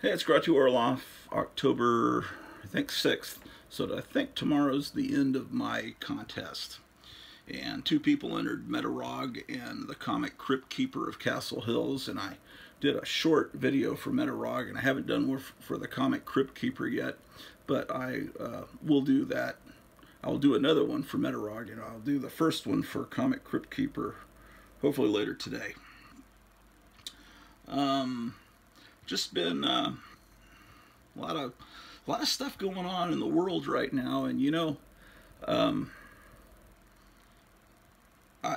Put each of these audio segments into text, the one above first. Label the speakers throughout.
Speaker 1: Hey, it's Grottu October, I think 6th. So I think tomorrow's the end of my contest. And two people entered, Metarog and the comic Crypt Keeper of Castle Hills. And I did a short video for Metarog, and I haven't done one for the comic Crypt Keeper yet. But I will do that. I'll do another one for Metarog, and I'll do the first one for comic Crypt Keeper hopefully later today. Just been a lot of stuff going on in the world right now, and you know,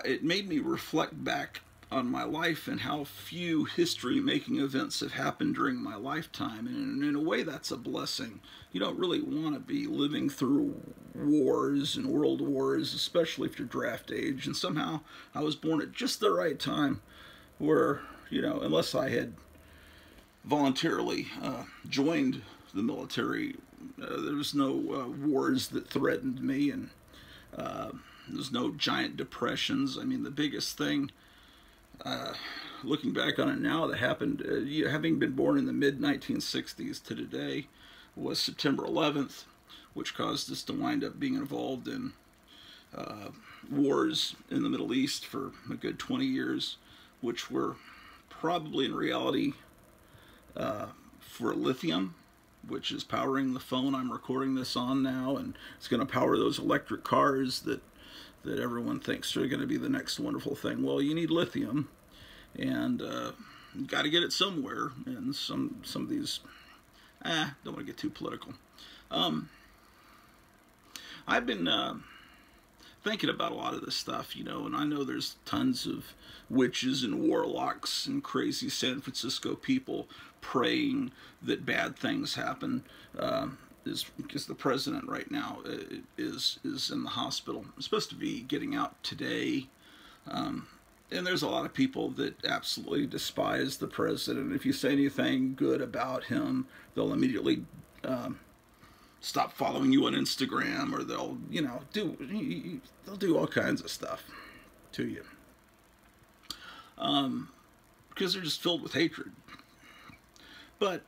Speaker 1: it made me reflect back on my life and how few history-making events have happened during my lifetime, and in a way that's a blessing. You don't really want to be living through wars and world wars, especially if you're draft age, and somehow I was born at just the right time where, you know, unless I had voluntarily joined the military, there was no wars that threatened me, and there's no giant depressions. I mean, the biggest thing, looking back on it now, that happened, having been born in the mid-1960s to today, was September 11th, which caused us to wind up being involved in wars in the Middle East for a good 20 years, which were probably in reality for lithium, which is powering the phone I'm recording this on now, and it's going to power those electric cars that everyone thinks are going to be the next wonderful thing. Well, you need lithium, and you got to get it somewhere, and some of these, don't want to get too political. I've been thinking about a lot of this stuff, you know, and I know there's tons of witches and warlocks and crazy San Francisco people praying that bad things happen. Because the president right now is in the hospital. He's supposed to be getting out today. And there's a lot of people that absolutely despise the president. If you say anything good about him, they'll immediately stop following you on Instagram, or they'll, you know, they'll do all kinds of stuff to you. Because they're just filled with hatred. But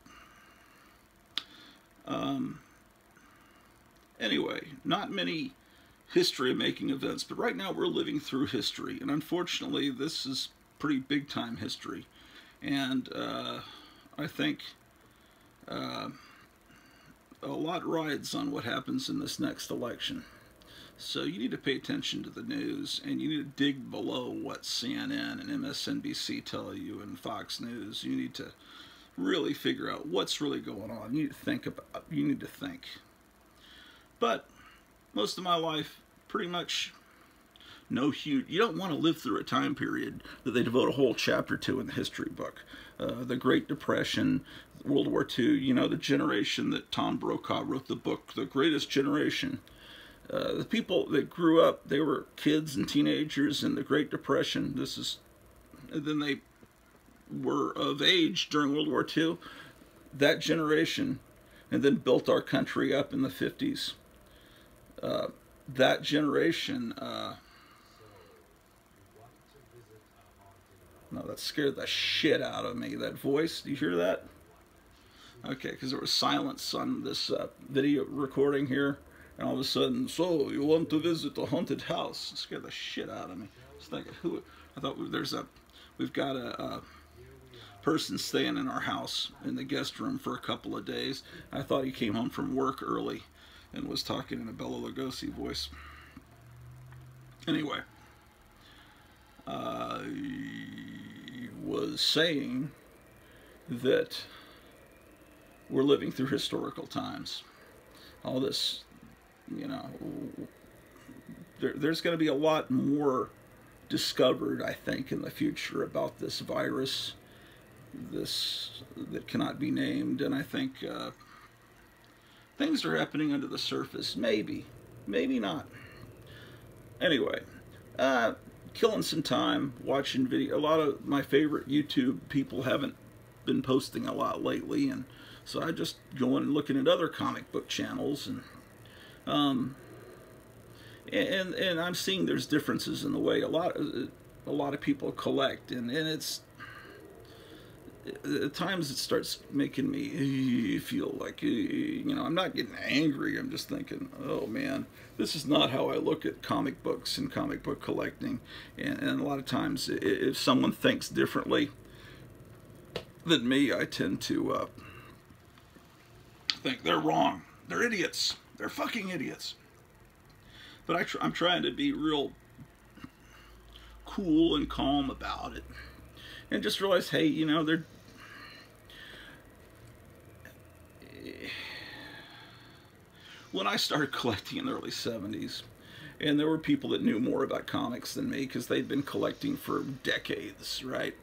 Speaker 1: anyway, not many history-making events, but right now we're living through history, and unfortunately this is pretty big-time history, and I think a lot rides on what happens in this next election. So you need to pay attention to the news, and you need to dig below what CNN and MSNBC tell you, and Fox News. You need to really figure out what's really going on. You need to think about, you need to think. But most of my life, pretty much you don't want to live through a time period that they devote a whole chapter to in the history book. The Great Depression, World War II, you know, the generation that Tom Brokaw wrote the book, The Greatest Generation. The people that grew up, they were kids and teenagers in the Great Depression. And then they were of age during World War II, that generation, and then built our country up in the 50s. That generation, no, that scared the shit out of me, that voice. Do you hear that? Okay, because there was silence on this video recording here, and all of a sudden, so you want to visit a haunted house? It scared the shit out of me. I was thinking, I thought we've got a person staying in our house in the guest room for a couple of days. I thought he came home from work early and was talking in a Bela Lugosi voice. Anyway, I was saying that we're living through historical times. All this, you know, there's going to be a lot more discovered, I think, in the future about this virus, that cannot be named, and I think things are happening under the surface. Maybe not. Anyway, killing some time watching video. A lot of my favorite YouTube people haven't been posting a lot lately, and so I just go in and looking at other comic book channels, and I'm seeing there's differences in the way a lot of people collect, and at times it starts making me feel like, I'm not getting angry. I'm just thinking, oh man, this is not how I look at comic books and comic book collecting. And a lot of times, if someone thinks differently than me, I tend to think they're wrong. They're idiots. They're fucking idiots. But I'm trying to be real cool and calm about it. And just realize, hey, they're... When I started collecting in the early 70s, and there were people that knew more about comics than me because they'd been collecting for decades, right?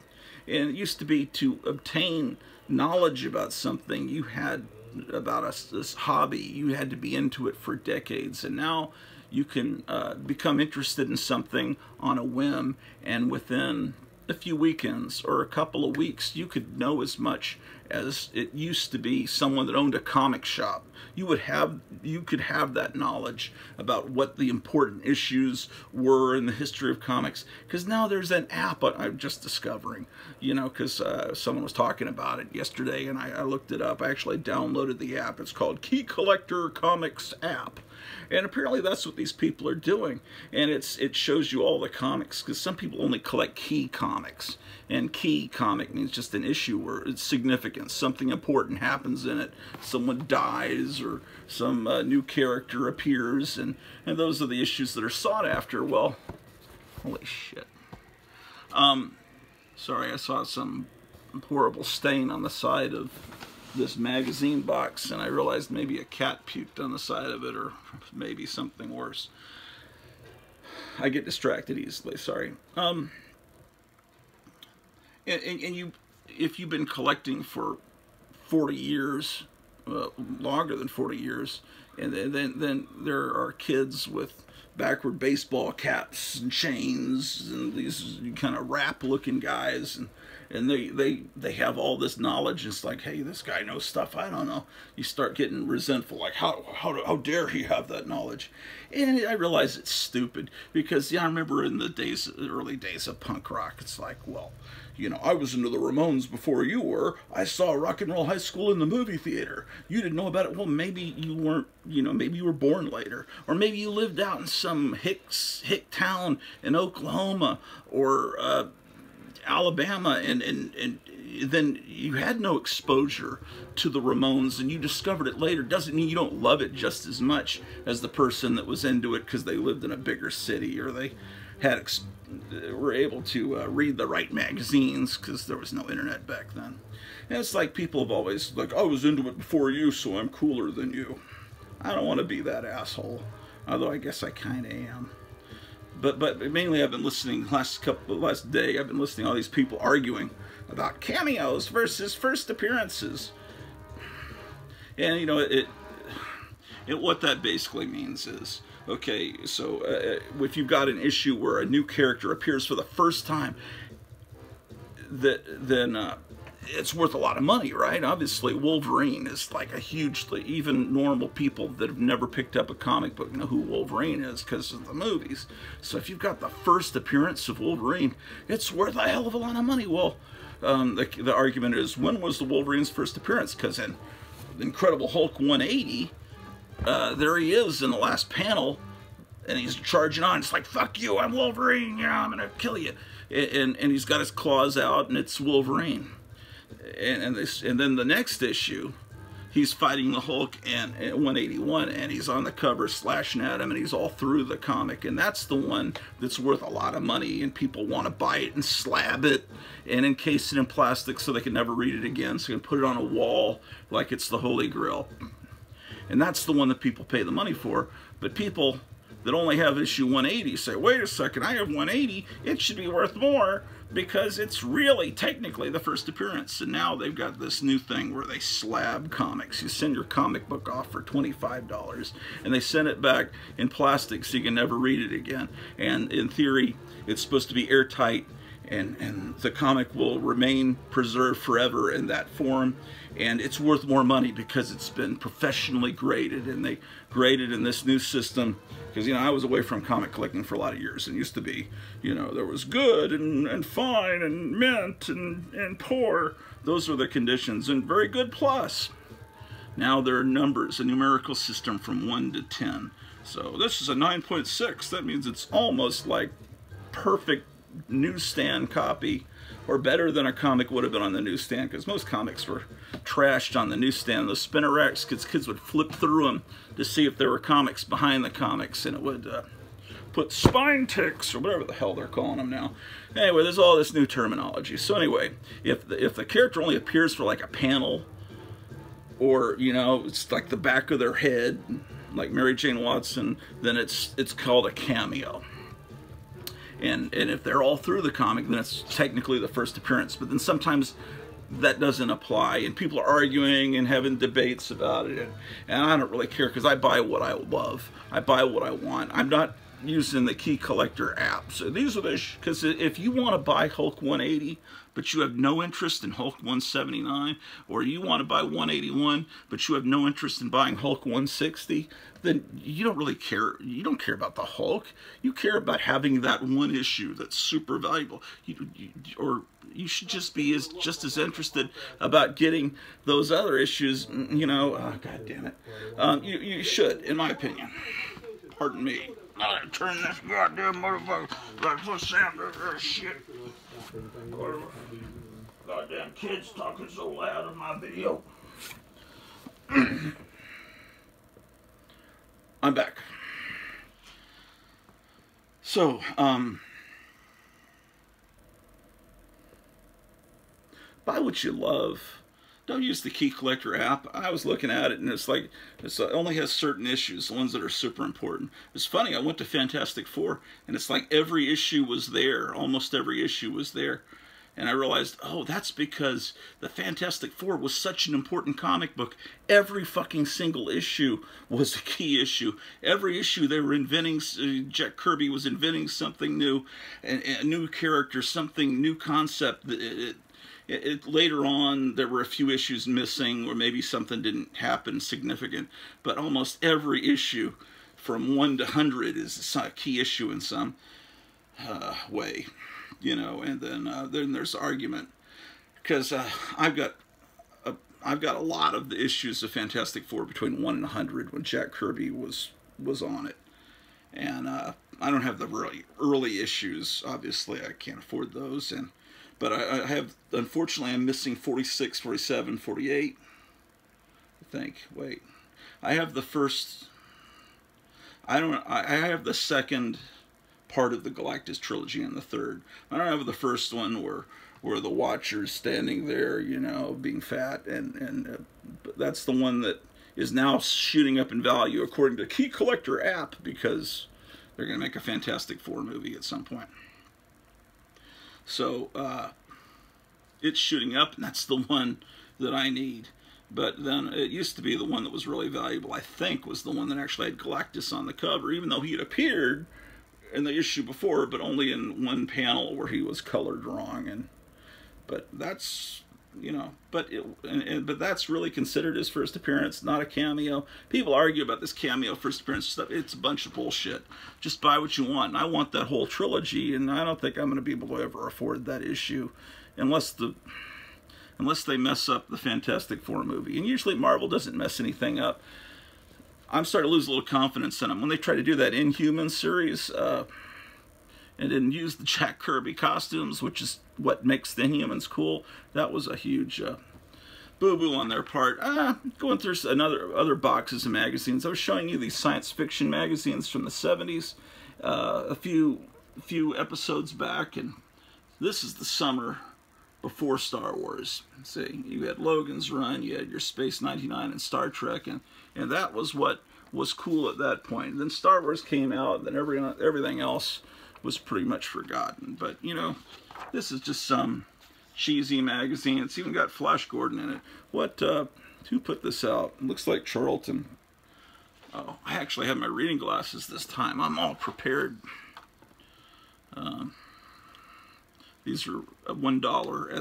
Speaker 1: And it used to be to obtain knowledge about something, you had about this hobby, you had to be into it for decades. And now you can become interested in something on a whim, and within a few weekends or a couple of weeks, you could know as much as it used to be someone that owned a comic shop. You could have that knowledge about what the important issues were in the history of comics, because now there's an app I'm just discovering, because someone was talking about it yesterday, and I looked it up. I actually downloaded the app. It's called Key Collector Comics App. And apparently that's what these people are doing. And it shows you all the comics, because some people only collect key comics. And key comic means just an issue where it's significant. Something important happens in it. Someone dies or some new character appears. And those are the issues that are sought after. Well, holy shit. Sorry, I saw some horrible stain on the side of this magazine box, and I realized maybe a cat puked on the side of it, or maybe something worse. I get distracted easily, sorry. And if you've been collecting for 40 years, longer than 40 years, and then there are kids with backward baseball caps and chains and these kind of rap-looking guys, and they have all this knowledge. It's like, hey, this guy knows stuff I don't know. You start getting resentful, like, how dare he have that knowledge? And I realize it's stupid, because I remember in the early days of punk rock, it's like, well, I was into the Ramones before you were. I saw Rock and Roll High School in the movie theater. You didn't know about it. Well, maybe you weren't, maybe you were born later. Or maybe you lived out in some hick town in Oklahoma or Alabama, and then you had no exposure to the Ramones, and you discovered it later. Doesn't mean you don't love it just as much as the person that was into it because they lived in a bigger city, or they were able to read the right magazines, because there was no internet back then. And it's like people have always, like, I was into it before you, so I'm cooler than you. I don't want to be that asshole, although I guess I kind of am. But mainly I've been listening last day, I've been listening to all these people arguing about cameos versus first appearances. And what that basically means is, okay, so if you've got an issue where a new character appears for the first time, then it's worth a lot of money, right? Obviously, Wolverine is like a hugely, even normal people that have never picked up a comic book know who Wolverine is because of the movies. So if you've got the first appearance of Wolverine, it's worth a hell of a lot of money. Well, the argument is, when was the Wolverine's first appearance? Because in the Incredible Hulk 180, there he is in the last panel, and he's charging on. It's like, fuck you, I'm Wolverine, I'm gonna kill you. And he's got his claws out, and it's Wolverine. And then the next issue, he's fighting the Hulk and 181, and he's on the cover slashing at him, and he's all through the comic. And that's the one that's worth a lot of money, and people want to buy it and slab it and encase it in plastic so they can never read it again, so you can put it on a wall like it's the Holy Grail. And that's the one that people pay the money for. But people that only have issue 180 say, wait a second, I have 180, it should be worth more, because it's really technically the first appearance. And now they've got this new thing where they slab comics. You send your comic book off for $25, and they send it back in plastic so you can never read it again. And in theory, it's supposed to be airtight and the comic will remain preserved forever in that form, and it's worth more money because it's been professionally graded, and they graded in this new system. Because, you know, I was away from comic collecting for a lot of years, and used to be, you know, there was good and fine and mint and poor. Those were the conditions, and very good plus. Now there are numbers, a numerical system from 1 to 10. So this is a 9.6. That means it's almost like perfect newsstand copy, or better than a comic would have been on the newsstand, because most comics were trashed on the newsstand. Those spinner racks, kids would flip through them to see if there were comics behind the comics, and it would put spine ticks, or whatever the hell they're calling them now. Anyway, there's all this new terminology. So anyway, if the character only appears for like a panel, or, you know, it's like the back of their head, like Mary Jane Watson, then it's called a cameo. And if they're all through the comic, then it's technically the first appearance. But then sometimes that doesn't apply, and people are arguing and having debates about it. And I don't really care, because I buy what I love. I buy what I want. I'm not using the Key Collector app. So these are the, because if you want to buy Hulk 180, but you have no interest in Hulk 179, or you want to buy 181, but you have no interest in buying Hulk 160, then you don't really care. You don't care about the Hulk. You care about having that one issue that's super valuable. Or you should just be just as interested about getting those other issues, you know. God damn it. You should, in my opinion. Pardon me. I'm gonna turn this goddamn motherfucker like for Sam shit. Goddamn kids talking so loud in my video. I'm back. So, buy what you love. Don't use the Key Collector app. I was looking at it, and it's like, it only has certain issues, the ones that are super important. It's funny, I went to Fantastic Four, and it's like every issue was there. Almost every issue was there. And I realized, oh, that's because the Fantastic Four was such an important comic book. Every fucking single issue was a key issue. Every issue they were inventing, Jack Kirby was inventing something new, a new character, something, new concept. Later on, there were a few issues missing, or maybe something didn't happen significant, but almost every issue from 1 to 100 is a key issue in some way, you know. And then there's argument, because I've got a lot of the issues of Fantastic Four between 1 and 100 when Jack Kirby was on it, and I don't have the really early issues. Obviously, I can't afford those, but I have, unfortunately, I'm missing 46, 47, 48, I think. Wait, I have the first, I have the second part of the Galactus trilogy and the third. I don't have the first one where the Watcher's standing there, you know, being fat, and that's the one that is now shooting up in value according to Key Collector app, because they're going to make a Fantastic Four movie at some point. So it's shooting up, and that's the one that I need. But then it used to be the one that was really valuable, I think, was the one that actually had Galactus on the cover, even though he had appeared in the issue before, but only in one panel where he was colored wrong. But that's, you know, but that's really considered his first appearance, not a cameo. People argue about this cameo first appearance stuff. It's a bunch of bullshit. Just buy what you want. And I want that whole trilogy, and I don't think I'm going to be able to ever afford that issue unless they mess up the Fantastic Four movie. And usually Marvel doesn't mess anything up. I'm starting to lose a little confidence in them. When they try to do that Inhuman series and didn't use the Jack Kirby costumes, which is what makes the Inhumans cool, that was a huge boo-boo on their part. Going through other boxes of magazines. I was showing you these science fiction magazines from the 70s a few episodes back, and this is the summer before Star Wars. See, you had Logan's Run, you had your Space 99 and Star Trek, and that was what was cool at that point. And then Star Wars came out, and then everything else was pretty much forgotten. But, you know, this is just some cheesy magazine. It's even got Flash Gordon in it. Who put this out? It looks like Charlton. Oh, I actually have my reading glasses this time. I'm all prepared. These are $1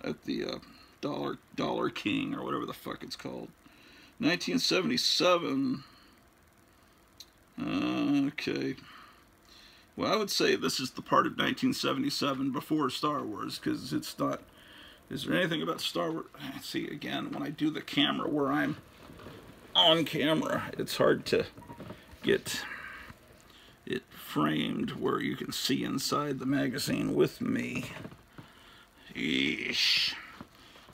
Speaker 1: at the Dollar King or whatever the fuck it's called. 1977. Okay. Well, I would say this is the part of 1977 before Star Wars, because it's not. Is there anything about Star Wars? See, again, when I do the camera where I'm on camera, it's hard to get it framed where you can see inside the magazine with me. Yeesh.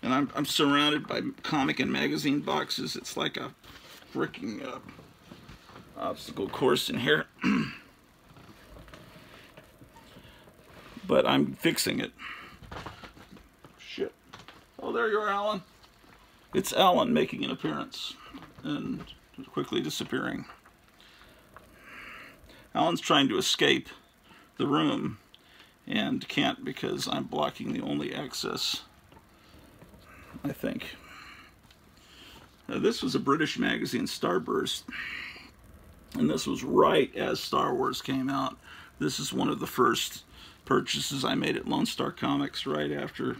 Speaker 1: And I'm surrounded by comic and magazine boxes. It's like a freaking obstacle course in here. But I'm fixing it. Shit. Oh, there you are, Alan. It's Alan making an appearance and quickly disappearing. Alan's trying to escape the room and can't because I'm blocking the only access, I think. This was a British magazine, Starburst, and this was right as Star Wars came out. This is one of the first purchases I made at Lone Star Comics right after.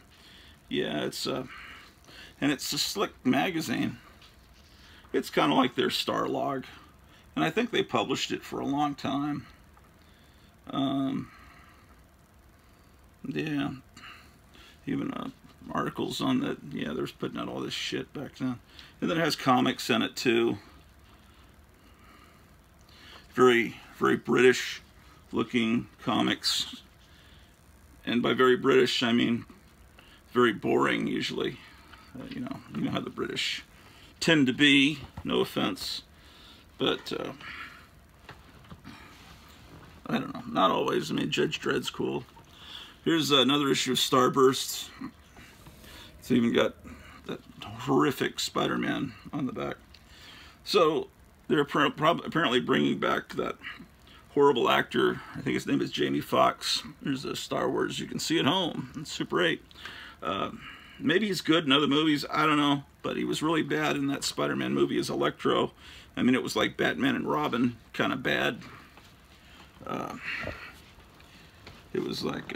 Speaker 1: Yeah, and it's a slick magazine. It's kind of like their Star Log, and I think they published it for a long time. Yeah, even articles on that. Yeah, they're putting out all this shit back then. And then it has comics in it too. Very, very British looking comics. And by very British, I mean very boring usually. You know how the British tend to be, no offense. But, I don't know, not always. I mean, Judge Dredd's cool. Here's another issue of Starburst. It's even got that horrific Spider-Man on the back. So, they're apparently bringing back that horrible actor. I think his name is Jamie Foxx. There's a Star Wars you can see at home. It's Super 8. Maybe he's good in other movies. I don't know. But he was really bad in that Spider-Man movie as Electro. I mean, it was like Batman and Robin kind of bad. It was like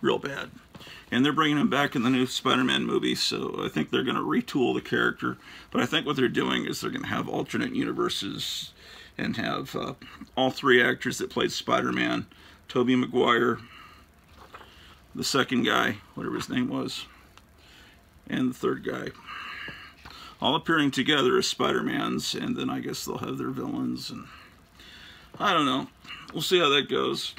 Speaker 1: real bad. And they're bringing him back in the new Spider-Man movie, so I think they're going to retool the character. But I think what they're doing is they're going to have alternate universes and have all three actors that played Spider-Man, Tobey Maguire, the second guy, whatever his name was, and the third guy, all appearing together as Spider-Mans, and then I guess they'll have their villains, and I don't know. We'll see how that goes.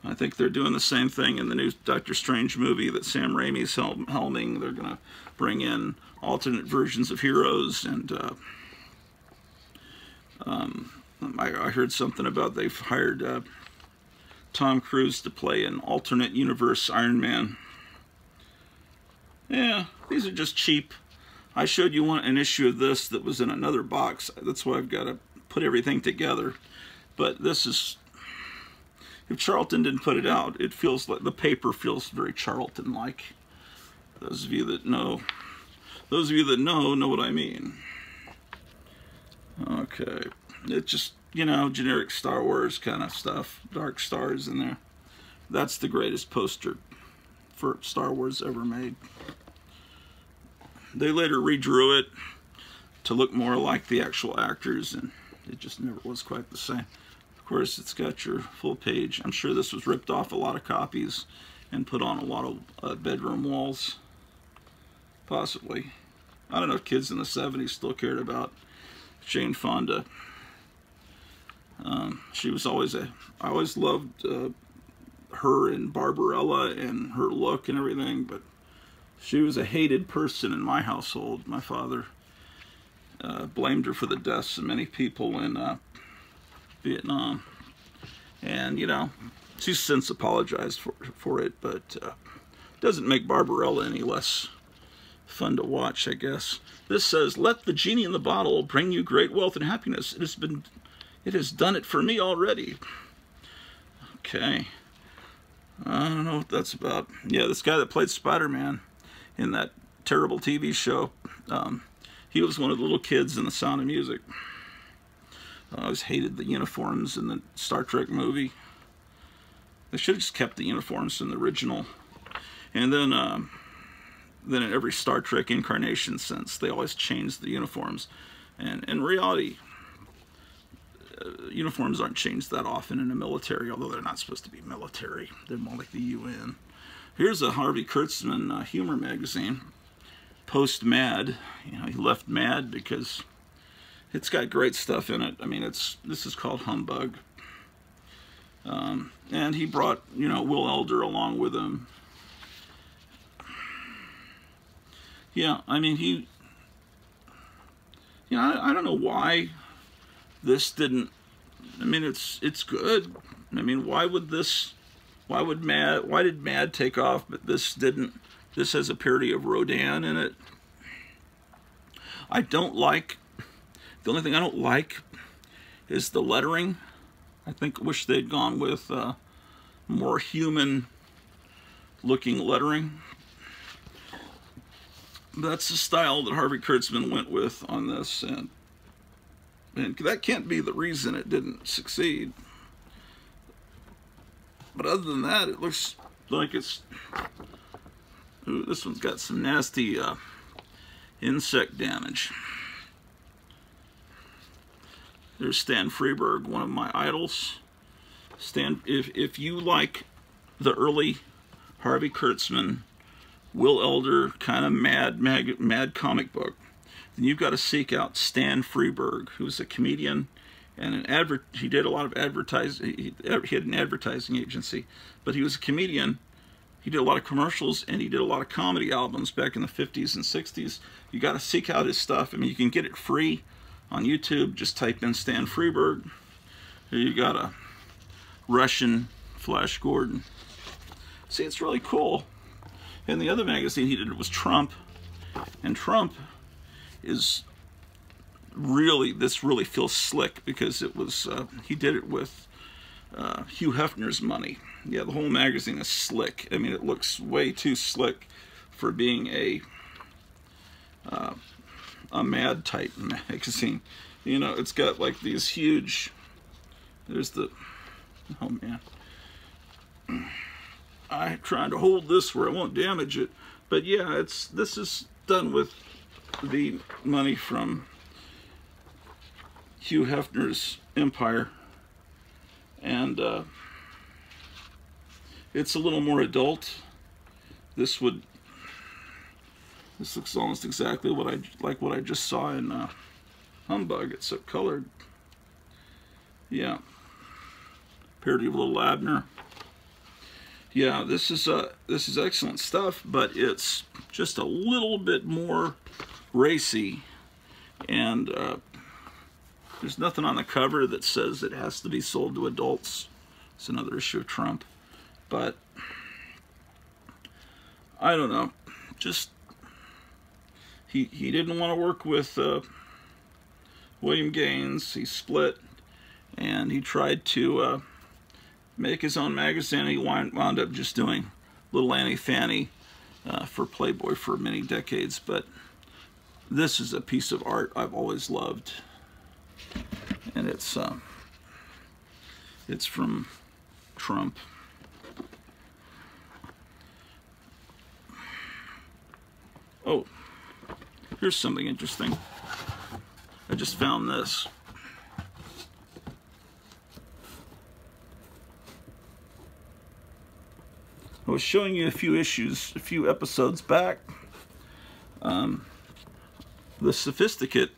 Speaker 1: I think they're doing the same thing in the new Doctor Strange movie that Sam Raimi's helming. They're going to bring in alternate versions of heroes, and I heard something about they've hired Tom Cruise to play an alternate universe Iron Man. Yeah, these are just cheap. I showed you an issue of this that was in another box. That's why I've got to put everything together. But this is, if Charlton didn't put it out, it feels like the paper feels very Charlton-like. Those of you that know know what I mean. Okay, it's just, you know, generic Star Wars kind of stuff. Dark Stars in there. That's the greatest poster for Star Wars ever made. They later redrew it to look more like the actual actors, and it just never was quite the same. Of course, it's got your full page. I'm sure this was ripped off a lot of copies and put on a lot of bedroom walls. Possibly. I don't know if kids in the 70s still cared about Jane Fonda. She was always I always loved her and Barbarella and her look and everything, but she was a hated person in my household. My father blamed her for the deaths of many people in Vietnam. And, you know, she's since apologized for it, but doesn't make Barbarella any less fun to watch, I guess. This says, "Let the genie in the bottle bring you great wealth and happiness. It has done it for me already." Okay. I don't know what that's about. Yeah, this guy that played Spider-Man in that terrible TV show, he was one of the little kids in The Sound of Music. I always hated the uniforms in the Star Trek movie. They should have just kept the uniforms in the original. And then in every Star Trek incarnation since, they always changed the uniforms. And in reality, uniforms aren't changed that often in the military, although they're not supposed to be military. They're more like the UN. Here's a Harvey Kurtzman humor magazine, post-Mad. You know, he left Mad because it's got great stuff in it. I mean, this is called Humbug. And he brought, you know, Will Elder along with him. Yeah, I mean, he... You know, I don't know why this didn't... I mean, it's good. I mean, why did Mad take off, but this didn't? This has a parody of Rodin in it. The only thing I don't like is the lettering. I wish they'd gone with more human looking lettering. That's the style that Harvey Kurtzman went with on this, and that can't be the reason it didn't succeed. But other than that, it looks like it's... Ooh, this one's got some nasty insect damage. There's Stan Freberg, one of my idols. Stan, if you like the early Harvey Kurtzman, Will Elder kind of mad comic book, then you've got to seek out Stan Freberg, who's a comedian and he did a lot of advertising. He had an advertising agency, but he was a comedian. He did a lot of commercials, and he did a lot of comedy albums back in the 50s and 60s. You got to seek out his stuff. I mean, you can get it free on YouTube. Just type in Stan Freberg. Here you got a Russian Flash Gordon. See, it's really cool. And the other magazine he did was Trump, and Trump is really, this really feels slick because it was he did it with Hugh Hefner's money. Yeah, the whole magazine is slick. I mean, it looks way too slick for being a Mad type magazine. You know, it's got like these huge. There's the. Oh man. I'm trying to hold this where I won't damage it, but yeah, this is done with the money from Hugh Hefner's empire, and it's a little more adult. This looks almost exactly what I just saw in Humbug, except colored. Yeah, parody of Little Abner. Yeah, this is excellent stuff, but it's just a little bit more racy, and there's nothing on the cover that says it has to be sold to adults. It's another issue of Trump, but I don't know. Just he didn't want to work with William Gaines. He split, and he tried to make his own magazine. He wound up just doing Little Annie Fanny for Playboy for many decades, but this is a piece of art I've always loved, and it's from Trump. Oh, here's something interesting. I just found this. I was showing you a few episodes back. The Sophisticate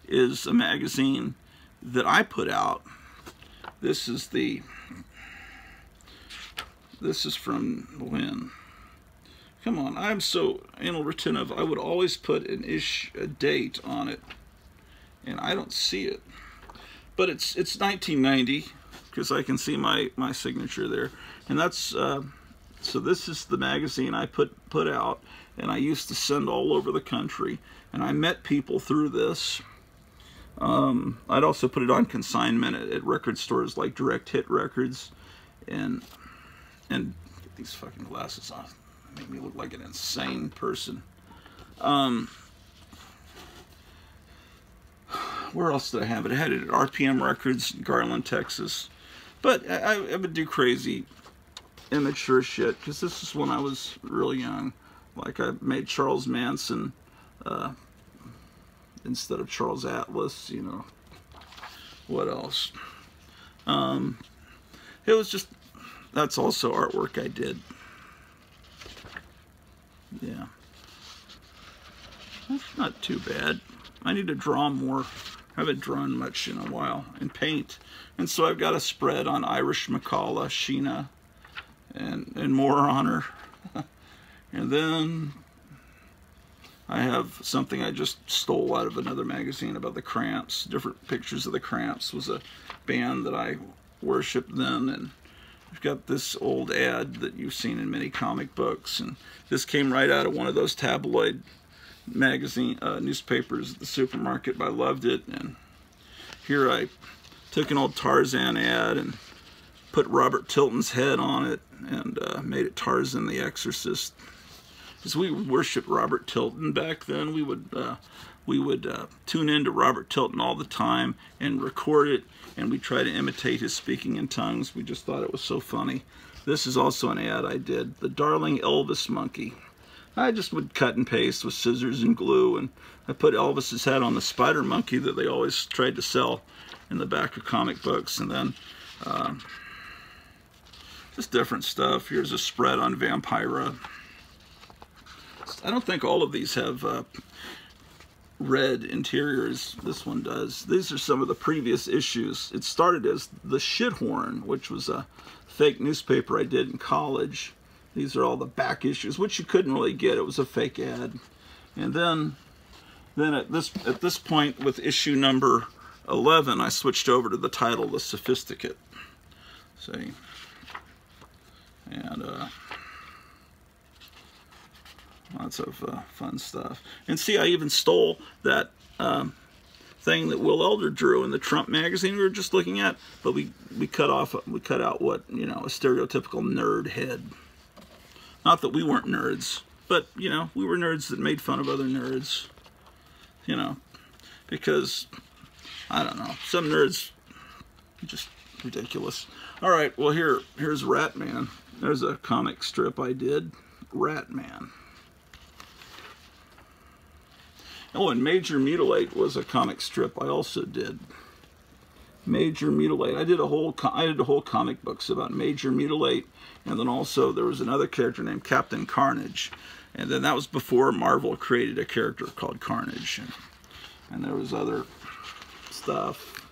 Speaker 1: is a magazine that I put out. This is from when? Come on, I'm so anal retentive. I would always put a date on it, and I don't see it. But it's 1990 because I can see my signature there, and that's. So this is the magazine I put out, and I used to send all over the country, and I met people through this. I'd also put it on consignment at record stores like Direct Hit Records, and get these fucking glasses on. Make me look like an insane person. Where else did I have it? I had it at RPM Records in Garland, Texas. But I would do crazy immature shit, because this is when I was really young. Like I made Charles Manson instead of Charles Atlas, you know. What else? It was just, that's also artwork I did. Yeah. That's not too bad. I need to draw more. I haven't drawn much in a while, and paint. And so I've got a spread on Irish McCalla, Sheena, and more on her. And then I have something I just stole out of another magazine about the Cramps. Different pictures of the Cramps. Was a band that I worshipped then, and I've got this old ad that you've seen in many comic books, and this came right out of one of those tabloid magazine newspapers at the supermarket, but I loved it. And here I took an old Tarzan ad and put Robert Tilton's head on it and made it Tarzan the Exorcist. Because we worshipped Robert Tilton back then. We would tune into Robert Tilton all the time and record it, and we try to imitate his speaking in tongues. We just thought it was so funny. This is also an ad I did, the Darling Elvis Monkey. I just would cut and paste with scissors and glue, and I put Elvis's head on the spider monkey that they always tried to sell in the back of comic books, and then just different stuff. Here's a spread on Vampira. I don't think all of these have red interiors. This one does. These are some of the previous issues. It started as The Shithorn, which was a fake newspaper I did in college. These are all the back issues, which you couldn't really get. It was a fake ad. And then at this point, with issue number 11, I switched over to the title, The Sophisticate. See? And lots of fun stuff. And see, I even stole that thing that Will Elder drew in the Trump magazine we were just looking at, but we cut out what, you know, a stereotypical nerd head. Not that we weren't nerds, but, you know, we were nerds that made fun of other nerds, you know, because, I don't know, some nerds just ridiculous. All right, well, here's Rat Man. There's a comic strip I did, Rat Man. Oh, and Major Mutilate was a comic strip I also did. Major Mutilate. I did a whole comic books about Major Mutilate, and then also there was another character named Captain Carnage, and then that was before Marvel created a character called Carnage, and there was other stuff.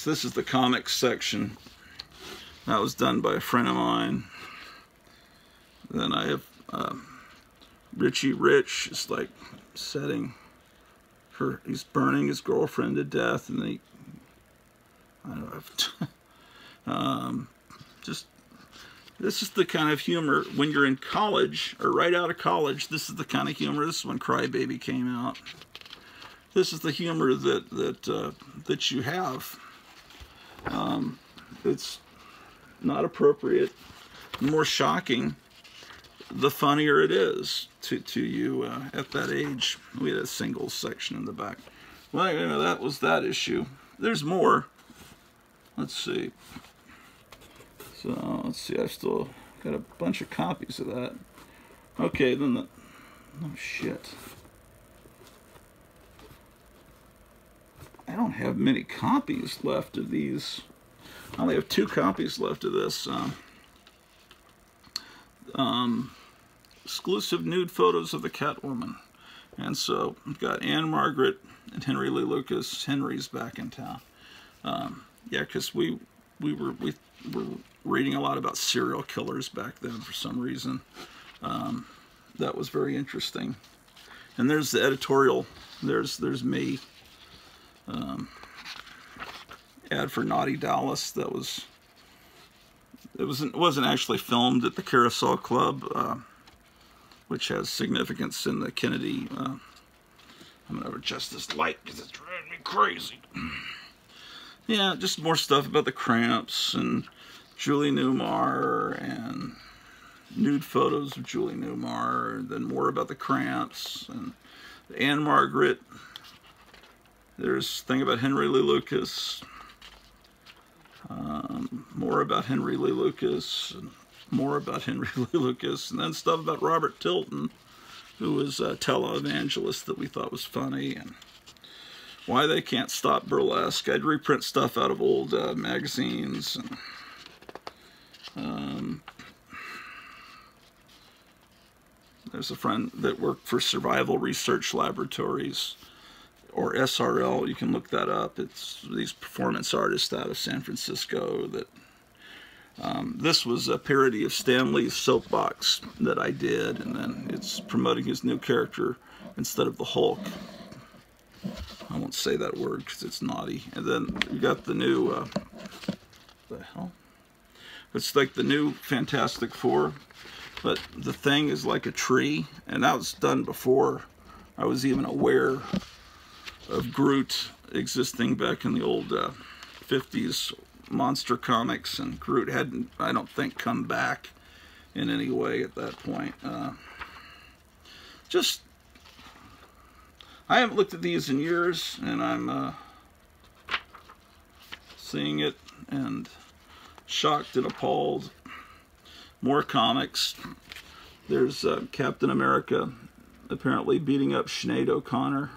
Speaker 1: This is the comics section. That was done by a friend of mine. Then I have Richie Rich, is like setting her, he's burning his girlfriend to death, and they, I don't know, just, this is the kind of humor when you're in college, or right out of college. This is the kind of humor, this is when Crybaby came out. This is the humor that you have. It's not appropriate, more shocking, the funnier it is to you at that age. We had a singles section in the back. Well, you know, that was that issue. There's more. Let's see. So, let's see, I've still got a bunch of copies of that. Okay, then the, oh shit. I don't have many copies left of these. I only have 2 copies left of this. Exclusive nude photos of the Catwoman. And so we've got Anne Margaret and Henry Lee Lucas. Henry's back in town. Yeah, because we were reading a lot about serial killers back then for some reason. That was very interesting. And there's the editorial. There's me. Ad for Naughty Dallas. That was, it wasn't actually filmed at the Carousel Club, which has significance in the Kennedy. I'm gonna adjust this light because it's driving me crazy. Yeah, just more stuff about the Cramps and Julie Newmar and nude photos of Julie Newmar, and then more about the Cramps and Anne Margaret. There's a thing about Henry Lee Lucas. More about Henry Lee Lucas. And more about Henry Lee Lucas, and then stuff about Robert Tilton, who was a televangelist that we thought was funny, and why they can't stop burlesque. I'd reprint stuff out of old magazines. And, there's a friend that worked for Survival Research Laboratories, or SRL. You can look that up. It's these performance artists out of San Francisco that. This was a parody of Stan Lee's Soapbox that I did, and then it's promoting his new character instead of the Hulk. I won't say that word because it's naughty. And then you got the new, the hell? It's like the new Fantastic Four, but the thing is like a tree, and that was done before I was even aware of Groot existing back in the old 50s monster comics, and Groot hadn't, I don't think, come back in any way at that point. I haven't looked at these in years, and I'm seeing it and shocked and appalled. More comics. There's Captain America apparently beating up Sinead O'Connor.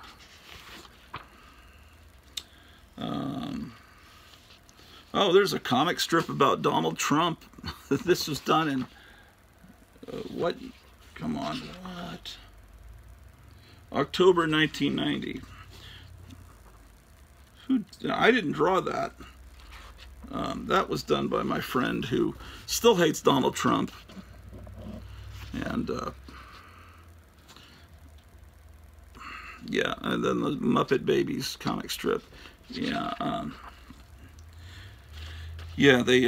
Speaker 1: Oh, there's a comic strip about Donald Trump. This was done in, what? Come on, what? October 1990. I didn't draw that. That was done by my friend who still hates Donald Trump. And, yeah, and then the Muppet Babies comic strip. Yeah, yeah, they,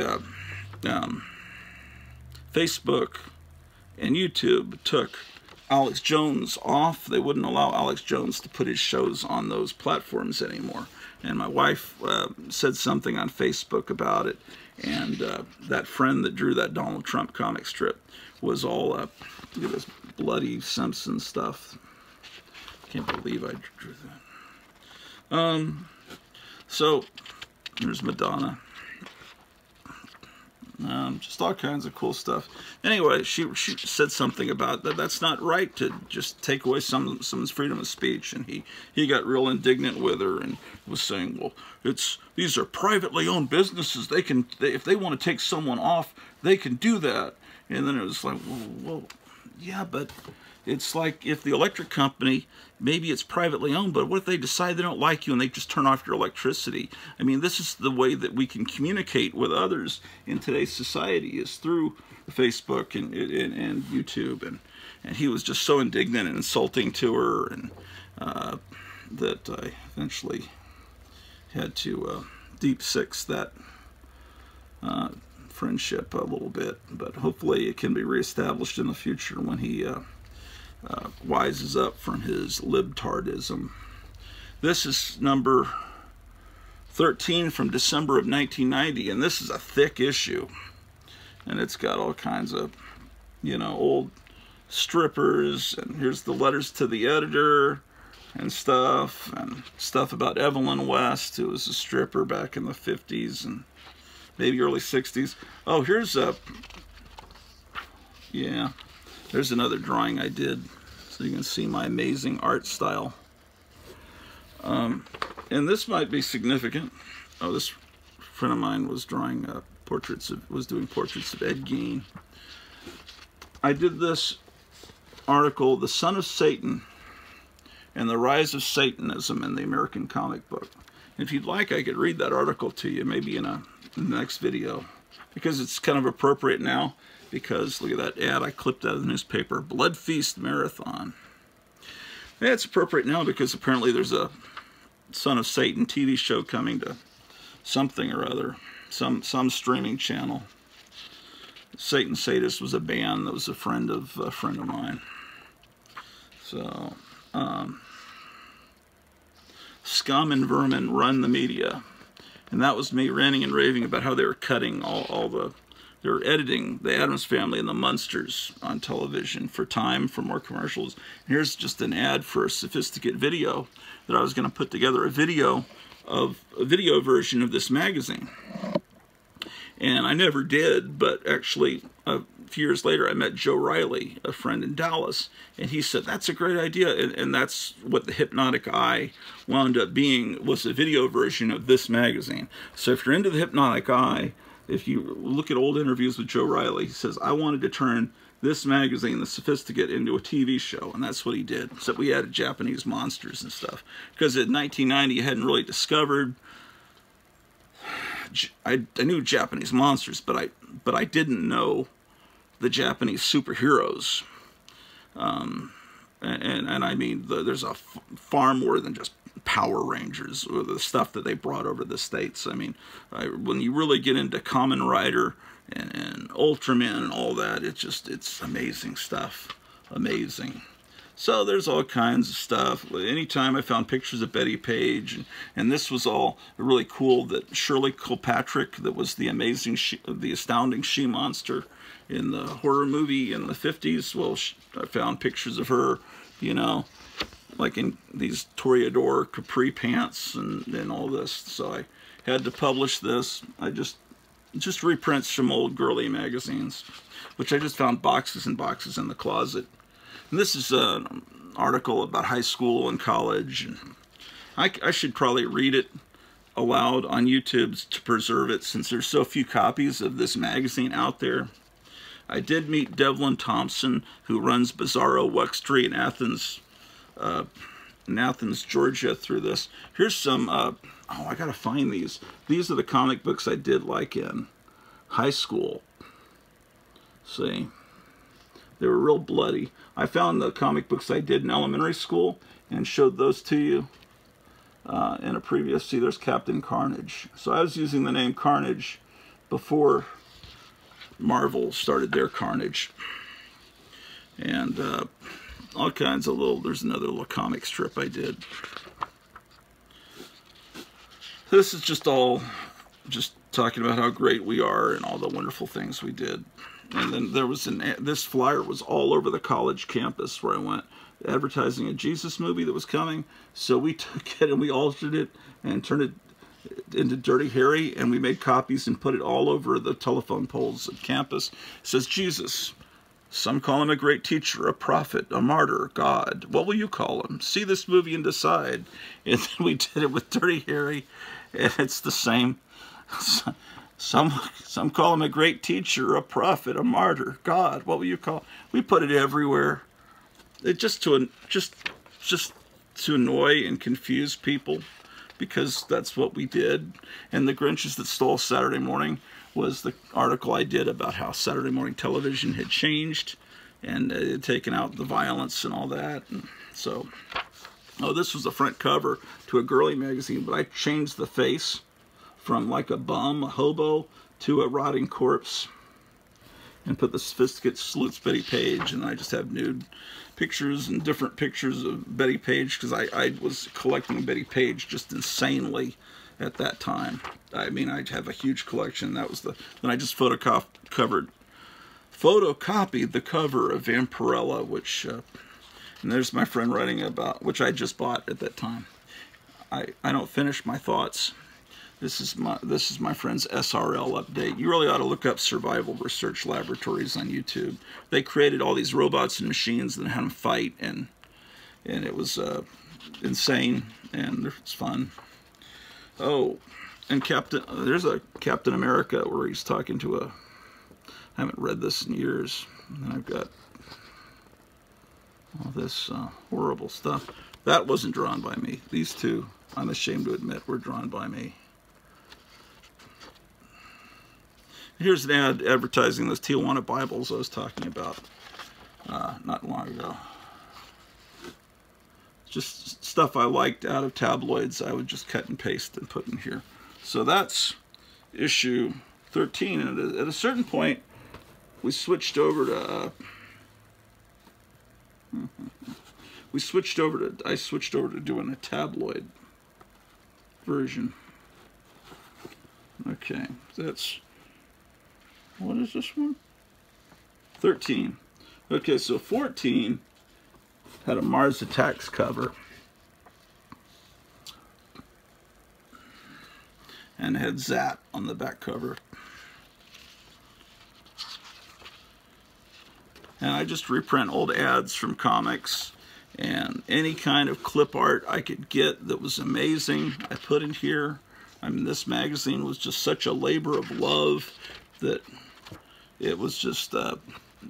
Speaker 1: Facebook and YouTube took Alex Jones off. They wouldn't allow Alex Jones to put his shows on those platforms anymore. And my wife said something on Facebook about it. And that friend that drew that Donald Trump comic strip was all, look at this bloody Simpson stuff. Can't believe I drew that. So, there's Madonna. Just all kinds of cool stuff. Anyway, she said something about that. That's not right to just take away someone's freedom of speech. And he got real indignant with her and was saying, well, these are privately owned businesses. If they want to take someone off, they can do that. And then it was like, well, yeah, but it's like if the electric company, maybe it's privately owned, but what if they decide they don't like you and they just turn off your electricity? I mean, this is the way that we can communicate with others in today's society, is through Facebook and YouTube. And he was just so indignant and insulting to her, and that I eventually had to deep six that friendship a little bit. But hopefully it can be reestablished in the future when he wises up from his libtardism. This is number 13 from December of 1990, and this is a thick issue. And it's got all kinds of, old strippers, and here's the letters to the editor and stuff about Evelyn West, who was a stripper back in the 50s and maybe early 60s. Oh, here's there's another drawing I did, so you can see my amazing art style. And this might be significant. Oh, this friend of mine was drawing doing portraits of Ed Gein. I did this article, "The Son of Satan and the Rise of Satanism in the American Comic Book." If you'd like, I could read that article to you, maybe in the next video, because it's kind of appropriate now. Because look at that ad I clipped out of the newspaper, Blood Feast Marathon. Yeah, it's appropriate now because apparently there's a Son of Satan TV show coming to something or other, some streaming channel. Satan Sadist was a band that was a friend of mine. So, Scum and Vermin Run the Media. And that was me ranting and raving about how they were cutting they were editing the Addams Family and the Munsters on television for time, for more commercials. And here's just an ad for a Sophisticate Video that I was going to put together a video version of this magazine. And I never did, but actually a few years later I met Joe Riley, a friend in Dallas, and he said, that's a great idea. And that's what the Hypnotic Eye wound up being, was a video version of this magazine. So if you're into the Hypnotic Eye, if you look at old interviews with Joe Riley, he says, I wanted to turn this magazine, The Sophisticate, into a TV show, and that's what he did. Except we added Japanese monsters and stuff. Because in 1990, you hadn't really discovered... I knew Japanese monsters, but I didn't know the Japanese superheroes. And I mean, there's a far more than just Power Rangers or the stuff that they brought over the States. I mean, when you really get into Kamen Rider and Ultraman and all that, it's amazing stuff. Amazing. So there's all kinds of stuff. Anytime I found pictures of Betty Page, and this was all really cool, that Shirley Kilpatrick, that was the astounding she-monster in the horror movie in the 50s. Well, I found pictures of her, you know, like in these Toreador capri pants and all this. So I had to publish this. I just reprints from old girly magazines, which I just found boxes and boxes in the closet. And this is an article about high school and college. And I should probably read it aloud on YouTube to preserve it, since there's so few copies of this magazine out there. I did meet Devlin Thompson, who runs Bizarro Wuxtree in Athens, Georgia, through this. Here's some, oh, I gotta find these. These are the comic books I did like in high school. See? They were real bloody. I found the comic books I did in elementary school and showed those to you in a previous. See, there's Captain Carnage. So I was using the name Carnage before Marvel started their Carnage. And all kinds of there's another little comic strip I did. This is just talking about how great we are and all the wonderful things we did. And then there was this flyer was all over the college campus where I went, advertising a Jesus movie that was coming. So we took it and we altered it and turned it into Dirty Harry, and we made copies and put it all over the telephone poles at campus. It says, Jesus, some call him a great teacher, a prophet, a martyr, God. What will you call him? See this movie and decide. And then we did it with Dirty Harry, and it's the same. Some call him a great teacher, a prophet, a martyr, God. What will you call? We put it everywhere. It just to annoy and confuse people, because that's what we did. And The Grinches That Stole Saturday Morning was the article I did about how Saturday morning television had changed and it had taken out the violence and all that. And so, oh, this was the front cover to a girly magazine, but I changed the face from like a bum, a hobo, to a rotting corpse, and put the Sophisticate salutes Betty Page, and I just have nude pictures and different pictures of Betty Page, because I was collecting Betty Page just insanely at that time. I mean, I have a huge collection. That was then I just photocopied the cover of Vampirella, which, and there's my friend writing about, which I just bought at that time. I don't finish my thoughts. This is my friend's SRL update. You really ought to look up Survival Research Laboratories on YouTube. They created all these robots and machines and had them fight, and it was insane, and it's fun. Oh, and there's a Captain America where he's talking to I haven't read this in years, and I've got all this horrible stuff. That wasn't drawn by me. These two, I'm ashamed to admit, were drawn by me. Here's an ad advertising those Tijuana Bibles I was talking about not long ago. Just stuff I liked out of tabloids. I would just cut and paste and put in here. So that's issue 13. And at a certain point, we switched over to... I switched over to doing a tabloid version. Okay, that's... What is this one? 13. Okay, so 14 had a Mars Attacks cover. And had Zat on the back cover. And I just reprint old ads from comics and any kind of clip art I could get that was amazing, I put in here. I mean, this magazine was just such a labor of love that it was just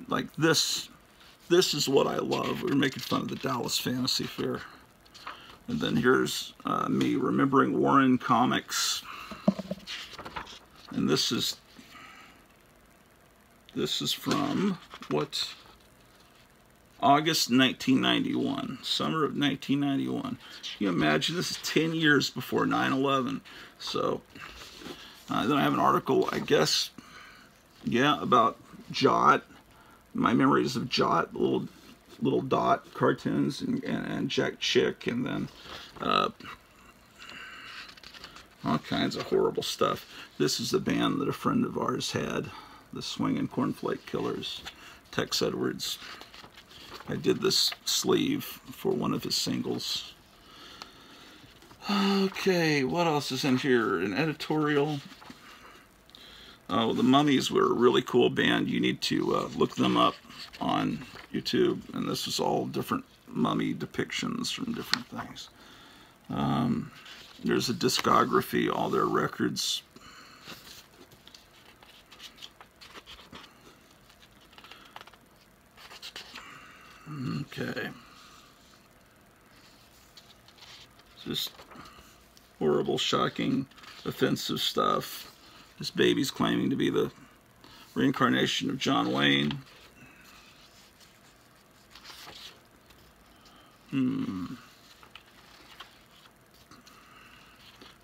Speaker 1: like this. This is what I love. We were making fun of the Dallas Fantasy Fair. And then here's me remembering Warren Comics. And this is from what? August 1991, summer of 1991. Can you imagine? This is 10 years before 9/11. So then I have an article, I guess, yeah, about Jot. My memories of Jot, little Dot cartoons, and Jack Chick, and then all kinds of horrible stuff. This is the band that a friend of ours had, the Swingin' Cornflake Killers, Tex Edwards. I did this sleeve for one of his singles. Okay, what else is in here? An editorial. Oh, the Mummies were a really cool band. You need to look them up on YouTube. And this is all different mummy depictions from different things. There's a discography, all their records. Okay. Just horrible, shocking, offensive stuff. This baby's claiming to be the reincarnation of John Wayne.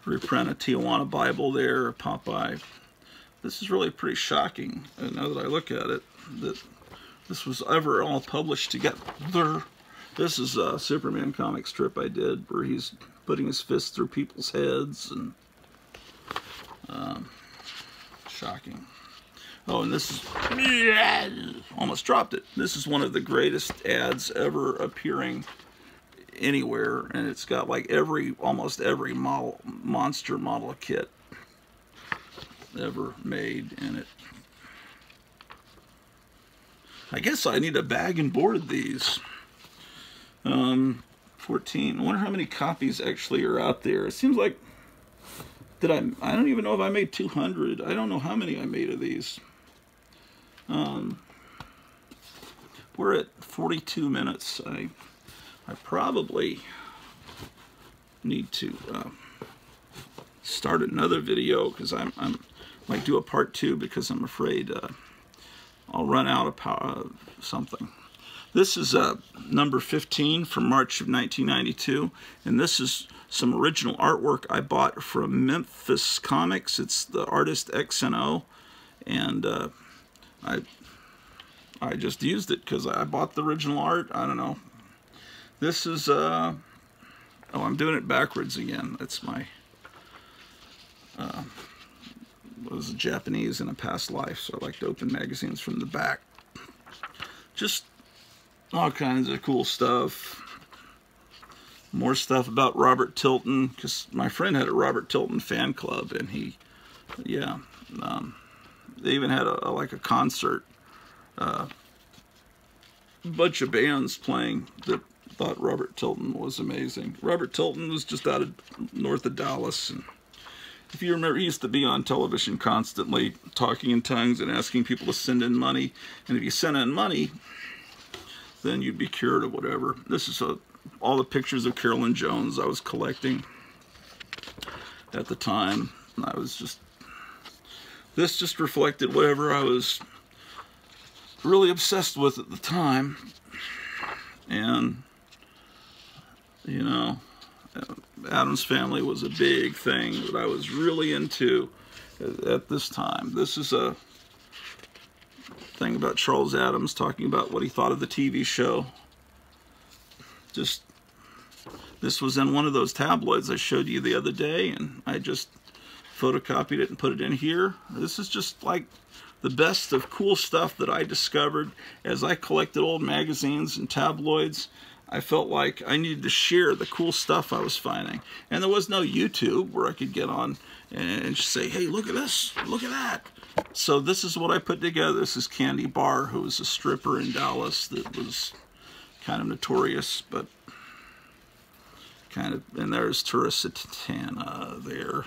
Speaker 1: Reprint a Tijuana Bible there, a Popeye. This is really pretty shocking, now that I look at it, that this was ever all published together. This is a Superman comic strip I did where he's putting his fists through people's heads, and shocking. Oh, and this is, almost dropped it. This is one of the greatest ads ever appearing anywhere, and it's got like almost every monster model kit ever made in it. I guess I need a bag and board these. 14. I wonder how many copies actually are out there. It seems like I don't even know if I made 200. I don't know how many I made of these. We're at 42 minutes. I probably need to start another video, because I might do a part 2, because I'm afraid I'll run out of something. This is number 15 from March of 1992, and this is some original artwork I bought from Memphis Comics. It's the artist XNO, and I just used it because I bought the original art. I don't know. This is oh, I'm doing it backwards again. That's my was Japanese in a past life, so I like to open magazines from the back. Just all kinds of cool stuff. More stuff about Robert Tilton, because my friend had a Robert Tilton fan club, and he, yeah, they even had like a concert. A bunch of bands playing that thought Robert Tilton was amazing. Robert Tilton was just out of north of Dallas, and if you remember, he used to be on television constantly talking in tongues and asking people to send in money, and if you sent in money, then you'd be cured or whatever. This is all the pictures of Carolyn Jones I was collecting at the time. And I was just, this just reflected whatever I was really obsessed with at the time. And, you know, Addams Family was a big thing that I was really into at this time. This is a thing about Charles Addams talking about what he thought of the TV show. Just, this was in one of those tabloids I showed you the other day, and I just photocopied it and put it in here. This is just like the best of cool stuff that I discovered as I collected old magazines and tabloids. I felt like I needed to share the cool stuff I was finding. And there was no YouTube where I could get on and just say, hey, look at this, look at that. So this is what I put together. This is Candy Bar, who was a stripper in Dallas that was kind of notorious, but kind of, and there's Turisatana there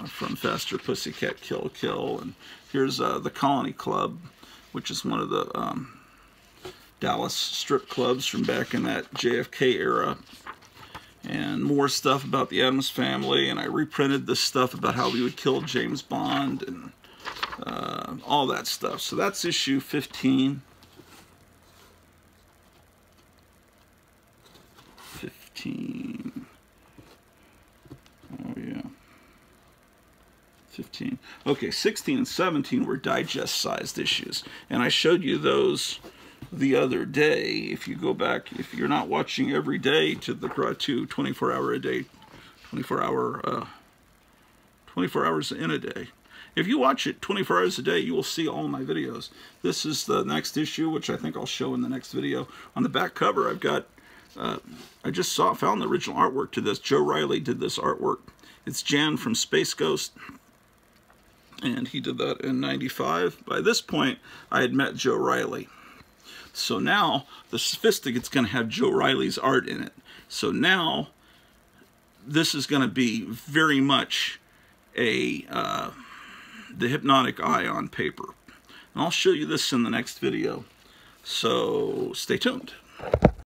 Speaker 1: from Faster Pussycat Kill Kill. And here's the Colony Club, which is one of the Dallas strip clubs from back in that JFK era. And more stuff about the Addams Family, and I reprinted this stuff about how we would kill James Bond and all that stuff. So that's issue 15. 15. Oh yeah. 15. Okay, 16 and 17 were digest-sized issues, and I showed you those the other day. If you go back, if you're not watching every day to the Grottu 24 hour a day, 24 hours in a day. If you watch it 24 hours a day, you will see all my videos. This is the next issue, which I think I'll show in the next video. On the back cover, I've got, I just found the original artwork to this. Joe Riley did this artwork. It's Jan from Space Ghost, and he did that in '95. By this point, I had met Joe Riley. So now, the Sophisticate's going to have Joe Riley's art in it. So now, this is going to be very much a the Hypnotic Eye on paper. And I'll show you this in the next video. So, stay tuned.